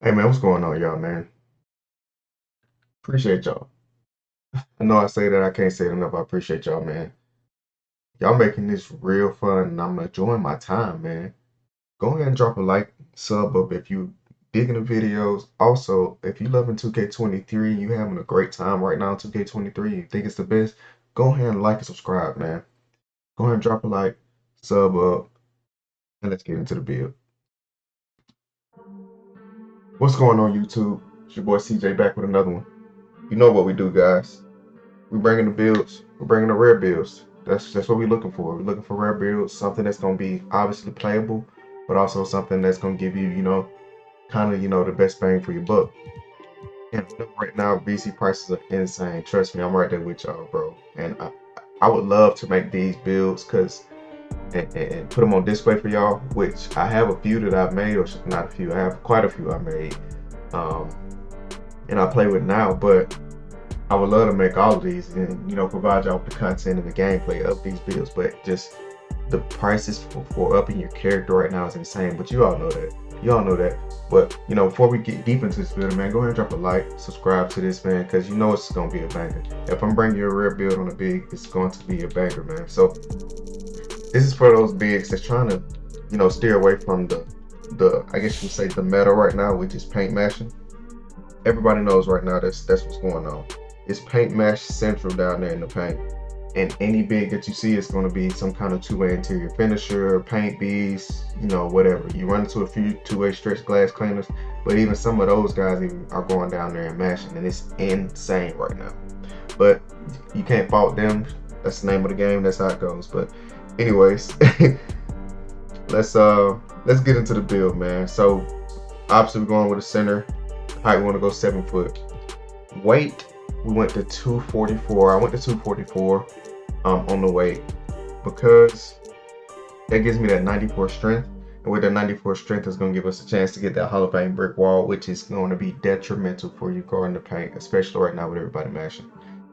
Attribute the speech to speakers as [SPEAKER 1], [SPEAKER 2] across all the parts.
[SPEAKER 1] Hey man, what's going on, y'all, man? Appreciate y'all. I know I say that, I can't say it enough. I appreciate y'all, man. Y'all making this real fun, and I'm enjoying my time, man. Go ahead and drop a like, sub up if you digging the videos. Also, if you loving 2K23, you having a great time right now in 2K23, you think it's the best, go ahead and like and subscribe, man. Go ahead and drop a like, sub up, and let's get into the build. What's going on, YouTube? It's your boy CJ back with another one. You know what we do, guys. We're bringing the builds. We're bringing the rare builds. That's what we're looking for. We're looking for rare builds, something that's gonna be obviously playable, but also something that's gonna give you, kind of, the best bang for your buck. And I know right now, VC prices are insane. Trust me, I'm right there with y'all, bro. And I would love to make these builds, and put them on display for y'all. Which I have a few that I've made, or not a few. I have quite a few I made, um, and I play with now, but. I would love to make all of these and provide y'all with the content and the gameplay of these builds, but just the prices for upping your character right now is insane. But you all know that. You all know that. But before we get deep into this build, man, go ahead and drop a like, subscribe to this, man, because you know it's gonna be a banger. If I'm bringing you a rare build on a big, it's going to be a banger, man. So this is for those bigs that's trying to, steer away from the I guess you would say the meta right now, which is paint mashing. Everybody knows right now that's what's going on. It's paint mash central down there in the paint. And any big that you see is going to be some kind of two-way interior finisher, paint beast, whatever. You run into a few two-way stretch glass cleaners, but even some of those guys even are going down there and mashing, and it's insane right now. But you can't fault them. That's the name of the game. That's how it goes. But anyways, let's get into the build, man. So obviously we're going with the center. Height, we want to go 7 foot. Weight, we went to 244. I went to 244 on the weight because that gives me that 94 strength. And with that 94 strength, it's going to give us a chance to get that Hall of Fame brick wall, which is going to be detrimental for you guarding the paint, especially right now with everybody mashing.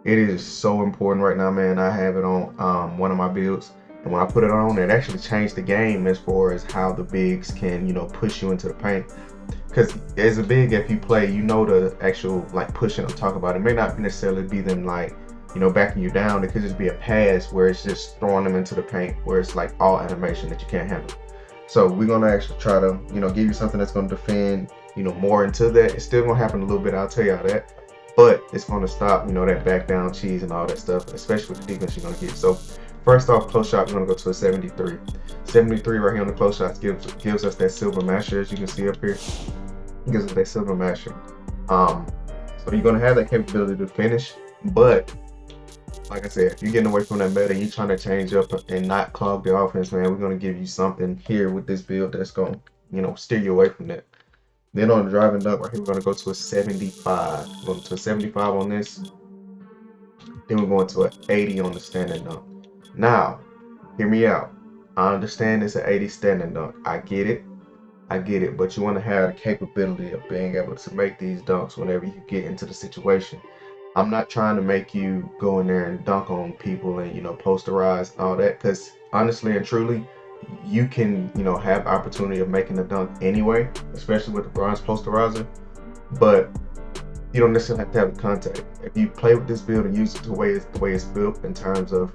[SPEAKER 1] It is so important right now, man. I have it on one of my builds. And when I put it on, it actually changed the game as far as how the bigs can, push you into the paint. Because as a big, if you play, the actual like pushing I'm talking about. It may not necessarily be them like, backing you down. It could just be a pass where it's just throwing them into the paint, where it's like all animation that you can't handle. So we're gonna actually try to, give you something that's gonna defend, more into that. It's still gonna happen a little bit, I'll tell y'all that. But it's gonna stop, that back down cheese and all that stuff, especially with the defense you're gonna get. So first off, close shot, we're gonna go to a 73. 73 right here on the close shots gives us that silver masher, as you can see up here. Gives us that silver masher. So you're gonna have that capability to finish, but like I said, if you're getting away from that meta and you're trying to change up and not clog the offense, man, we're gonna give you something here with this build that's gonna, steer you away from that. Then on the driving dunk right here, we're gonna go to a 75. We're going to a 75 on this. Then we're going to an 80 on the standing dunk. Now, hear me out. I understand it's an 80 standing dunk. I get it, but you want to have the capability of being able to make these dunks whenever you get into the situation. I'm not trying to make you go in there and dunk on people and, posterize and all that, because honestly and truly, you can, have opportunity of making a dunk anyway, especially with the bronze posterizer, but you don't necessarily have to have the contact. If you play with this build and use it the way it's built in terms of,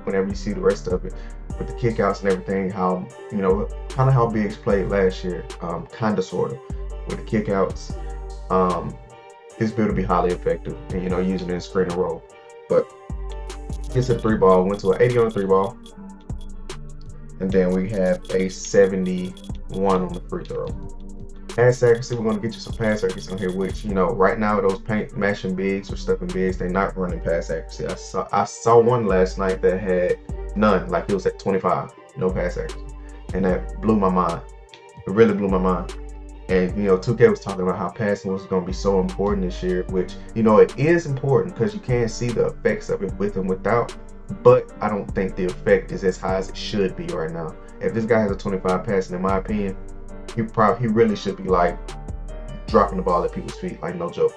[SPEAKER 1] whenever you see the rest of it, with the kickouts and everything, how, kind of how Biggs played last year, kind of, sort of, with the kickouts, this build will be highly effective, and, using it in screen and roll. But gets a 3 ball, went to an 80 on the 3 ball, and then we have a 71 on the free throw. Pass accuracy, we're going to get you some pass accuracy on here, which, right now those paint mashing bigs or stuffing bigs, they're not running pass accuracy. I saw one last night that had none, like it was at 25, no pass accuracy, and that blew my mind. It really blew my mind. And 2K was talking about how passing was going to be so important this year, which it is important because you can see the effects of it with and without, but I don't think the effect is as high as it should be right now. If this guy has a 25 passing, in my opinion, he really should be like dropping the ball at people's feet, like no joke.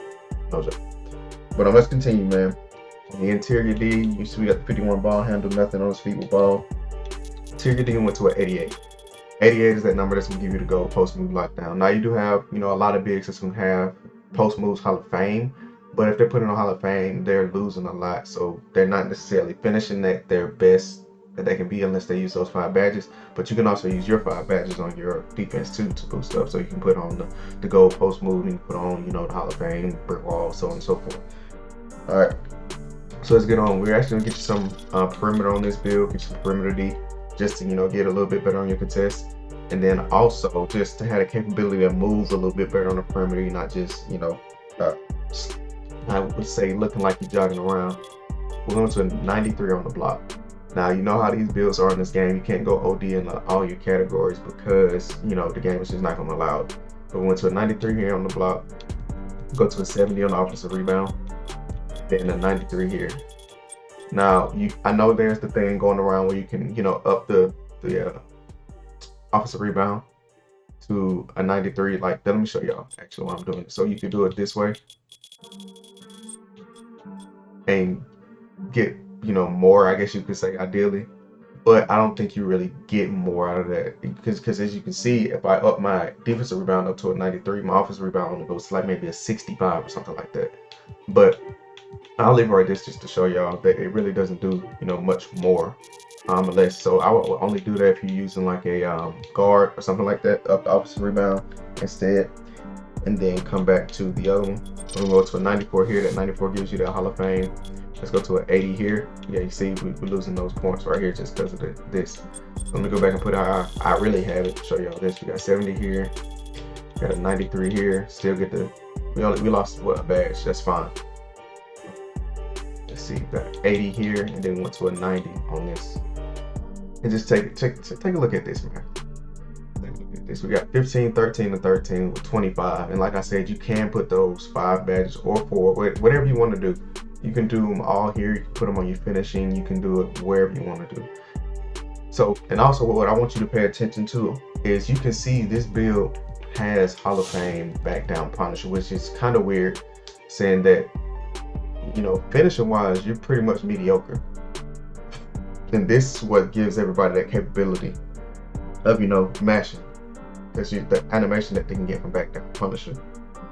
[SPEAKER 1] But let's continue, man. On the interior D, you see we got the 51 ball handle, nothing on his feet with ball. Interior D went to an 88. 88 is that number that's gonna give you the gold post move lockdown. Now you do have, you know, a lot of bigs that's gonna have post moves Hall of Fame, but if they're putting on Hall of Fame, they're losing a lot, so they're not necessarily finishing at their best that they can be unless they use those 5 badges. But you can also use your 5 badges on your defense too to boost up, so you can put on the gold post move, and you can put on, you know, the Hall of Fame, brick wall, so on and so forth. All right, so let's get on. We're actually gonna get you some perimeter on this build, get you some perimeter D, just to, you know, get a little bit better on your contest, and then also just to have the capability to move a little bit better on the perimeter, not just, you know, I would say looking like you're jogging around. We're going to a 93 on the block. Now, you know how these builds are in this game. You can't go OD in all your categories because, you know, the game is just not going to allow it. But we went to a 93 here on the block, go to a 70 on the offensive rebound, then a 93 here. Now, I know there's the thing going around where you can, you know, up the offensive rebound to a 93 like that. Let me show y'all actually what I'm doing. So you can do it this way and get, you know, more, I guess you could say, ideally, but I don't think you really get more out of that because as you can see, if I up my defensive rebound up to a 93, my offensive rebound only goes to like maybe a 65 or something like that. But I'll leave it right this just to show y'all that it really doesn't do, you know, much more. Unless, so I would only do that if you're using like a guard or something like that, up the offensive rebound instead, and then come back to the other one. We'll go to a 94 here. That 94 gives you that Hall of Fame. Let's go to an 80 here. Yeah, you see we're losing those points right here just because of this. So let me go back and put how I really have it to show y'all this. We got 70 here, got a 93 here. Still get the, we lost what, a badge. That's fine. Let's see, got 80 here, and then went to a 90 on this. And just take a look at this, man. Take a look at this. We got 15, 13, and 13 with 25. And like I said, you can put those 5 badges or 4, whatever you want to do. You can do them all here. You can put them on your finishing. You can do it wherever you want to do. So, and also what I want you to pay attention to is you can see this build has Hall of Fame back down Punisher, which is kind of weird, saying that, you know, finishing wise, you're pretty much mediocre. And this is what gives everybody that capability of, you know, mashing, because the animation that they can get from back down Punisher.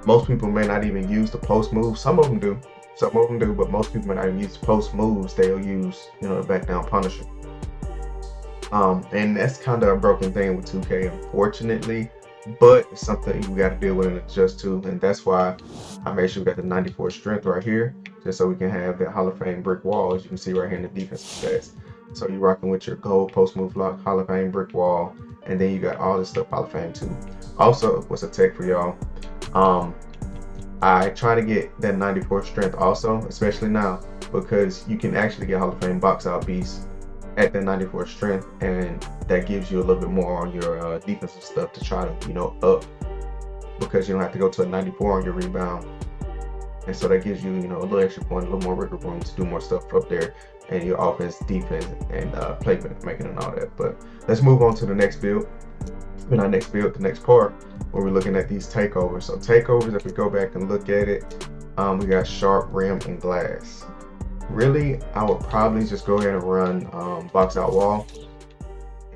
[SPEAKER 1] Most people may not even use the post move. Some of them do, but most people may not even use the post moves. They'll use, you know, the back down Punisher. And that's kind of a broken thing with 2K, unfortunately, but it's something we got to deal with and adjust to. And that's why I made sure we got the 94 strength right here, just so we can have that Hall of Fame brick wall, as you can see right here in the defensive stats. So you're rocking with your gold post move lock, Hall of Fame brick wall, and then you got all this stuff Hall of Fame too. Also, what's a tech for y'all? I try to get that 94 strength also, especially now, because you can actually get Hall of Fame box out beast at that 94 strength, and that gives you a little bit more on your defensive stuff to try to, you know, up, because you don't have to go to a 94 on your rebound. And so that gives you, you know, a little extra point, a little more wiggle room to do more stuff up there, and your offense, defense, and playmaking and all that. But let's move on to the next build. In our next build, the next part, where we're looking at these takeovers. So takeovers, if we go back and look at it, we got sharp, rim, and glass. Really, I would probably just go ahead and run box out wall,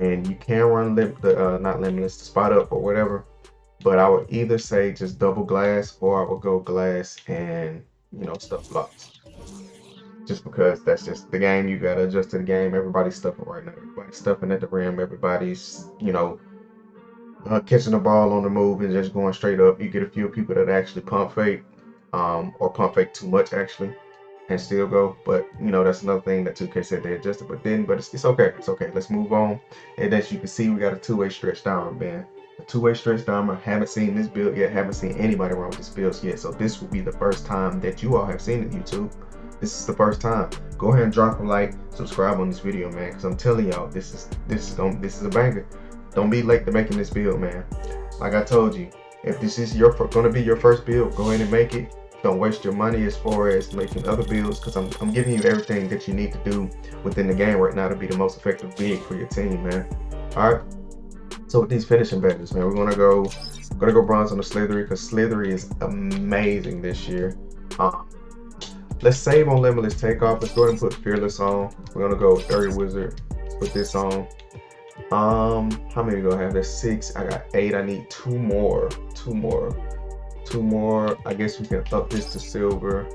[SPEAKER 1] and you can run not limitless, the spot up or whatever. But I would either say just double glass, or I would go glass and, you know, stuff blocks. Just because that's just the game. You gotta adjust to the game. Everybody's stuffing right now. Everybody's stuffing at the rim. Everybody's, you know, catching the ball on the move and just going straight up. You get a few people that actually pump fake, or pump fake too much actually, and still go. But you know, that's another thing that 2K said they adjusted. But it's okay. It's okay. Let's move on. And as you can see, we got a 2-way stretch diamond, man. A 2-way stretch diamond. Haven't seen this build yet. Haven't seen anybody run with this build yet. So this will be the first time that you all have seen it, YouTube. This is the first time. Go ahead and drop a like, subscribe on this video, man, because I'm telling y'all, this is a banger. Don't be late to making this build, man. Like I told you, if this is gonna be your first build, go ahead and make it. Don't waste your money as far as making other builds, because I'm giving you everything that you need to do within the game right now to be the most effective big for your team, man. All right. So with these finishing badges, man, we're gonna go bronze on the Slithery, because Slithery is amazing this year. Let's save on Limitless Takeoff. Let's go ahead and put Fearless on. We're gonna go Area Wizard, put this on. How many do I have? There's 6. I got 8. I need 2 more. 2 more. 2 more. I guess we can up this to silver,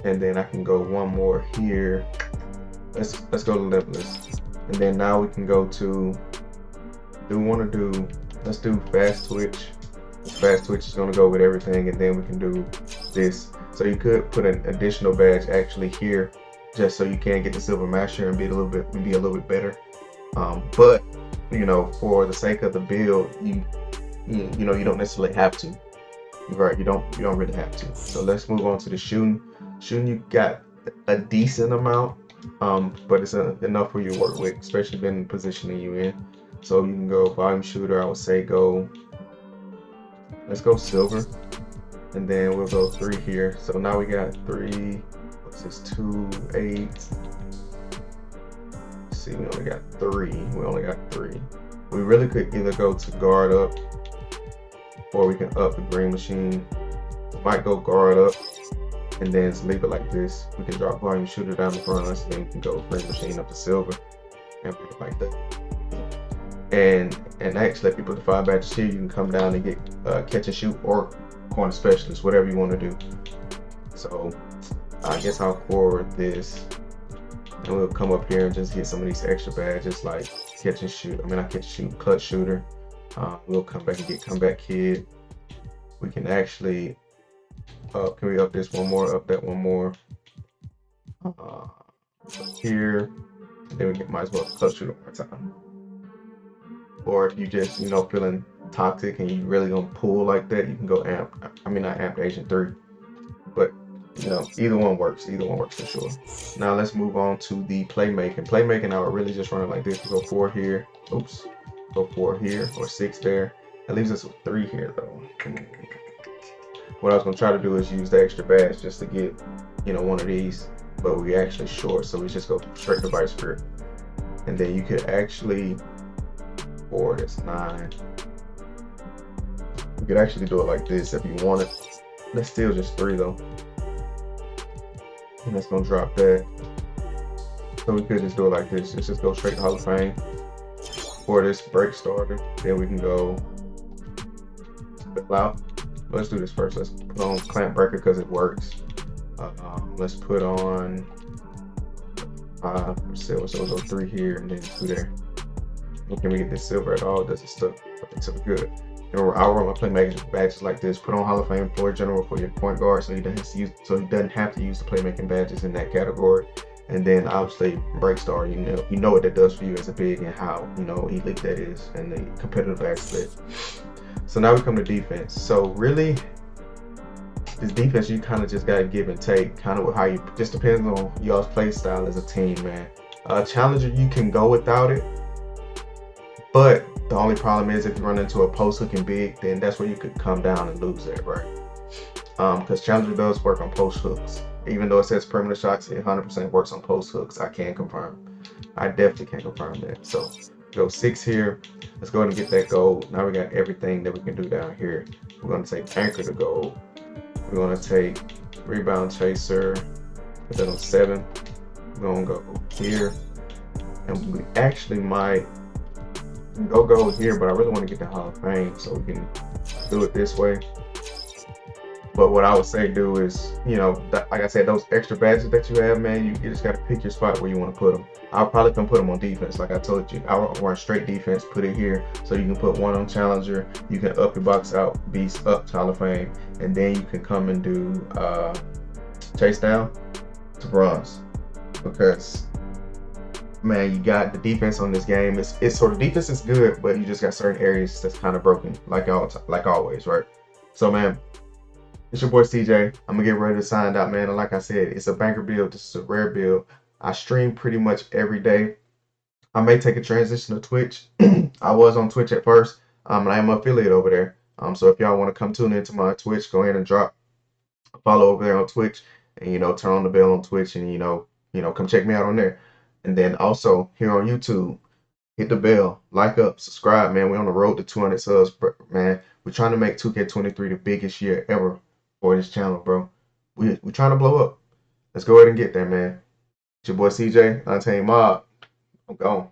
[SPEAKER 1] and then I can go 1 more here. Let's go to limitless, and then now we can go to. Let's do fast twitch. Fast twitch is gonna go with everything, and then we can do this. So you could put an additional badge actually here, just so you can get the silver master and be a little bit better. But you know, for the sake of the build, you don't necessarily have to. Right? You don't really have to. So let's move on to the shooting. Shooting, you got a decent amount, but it's enough for you to work with, especially been the positioning you in. So you can go volume shooter. I would say let's go silver, and then we'll go 3 here. So now we got 3. What's this? 2, 8. See, we only got 3. We really could either go to guard up, or we can up the green machine. We might go guard up and then leave it like this. We can drop volume shooter down the front, and then we can go green machine up to silver and put it like that. And actually let people define badges here. You can come down and get catch and shoot or corner specialist, whatever you want to do. So I guess I'll forward this, and we'll come up here and just get some of these extra badges like catch and shoot. I mean, not catch and shoot, clutch shooter. We'll come back and get comeback kid. We can actually can we up this 1 more, up that 1 more here, and then we might as well clutch shooter 1 more time. Or if you just feeling toxic and you really gonna pull like that, you can go amp. I mean, not amp Agent 3, but either one works. Either one works for sure. Now let's move on to the playmaking. Playmaking, I would really just run it like this. Go 4 here. Oops. Go 4 here or 6 there. That leaves us with 3 here though. What I was gonna try to do is use the extra badge just to get one of these, but we actually short, so we just go straight to vice grip, and then you could actually. 4, that's 9. You could actually do it like this if you wanted. That's still just 3 though. And that's gonna drop that. So we could just do it like this. Just go straight to Hall of Fame. For this break starter, then we can go out. Let's do this first. Let's put on clamp breaker because it works. Let's put on 5 for silver. So we'll go 3 here and then 2 there. Can we get this silver at all? Does it stuck? I think so. Good. I'll run my playmaking badges like this. Put on Hall of Fame floor general for your point guard, so he doesn't have to use the playmaking badges in that category. And then obviously break star. You know what that does for you as a big and how elite that is, and the competitive aspect. So now we come to defense. So really, this defense you kind of just gotta give and take. Kind of how you just depends on y'all's play style as a team, man. Challenger, you can go without it. But the only problem is if you run into a post hooking big, then that's where you could come down and lose that, right? Because Challenger does work on post hooks. Even though it says perimeter shots, it 100% works on post hooks. I can confirm. I definitely can confirm that. So go 6 here. Let's go ahead and get that gold. Now we got everything that we can do down here. We're going to take anchor to gold. We're going to take rebound chaser. Put that on 7. We're going to go here. And we actually might go gold here, but I really want to get the Hall of Fame, so we can do it this way. But what I would say do is, like I said, those extra badges that you have, man, you just got to pick your spot where you want to put them. I'll probably come put them on defense, like I told you. I'll run straight defense, put it here, so you can put 1 on Challenger. You can up your box out, beast up to Hall of Fame, and then you can come and do chase down to bronze, because man, you got the defense on this game. It's sort of defense is good, but you just got certain areas that's kind of broken, like always, right? So man, it's your boy CJ. I'm gonna get ready to sign out, man. And like I said, it's a banker build. This is a rare build. I stream pretty much every day. I may take a transition to Twitch. I was on Twitch at first, and I am an affiliate over there. So if y'all want to come tune into my Twitch, go ahead and drop a follow over there on Twitch, and turn on the bell on Twitch, and come check me out on there. And then also here on YouTube, hit the bell, like up, subscribe, man. We're on the road to 200 subs, man. We're trying to make 2K23 the biggest year ever for this channel, bro. We're trying to blow up. Let's go ahead and get there, man. It's your boy CJ, Untamed Mob. I'm gone.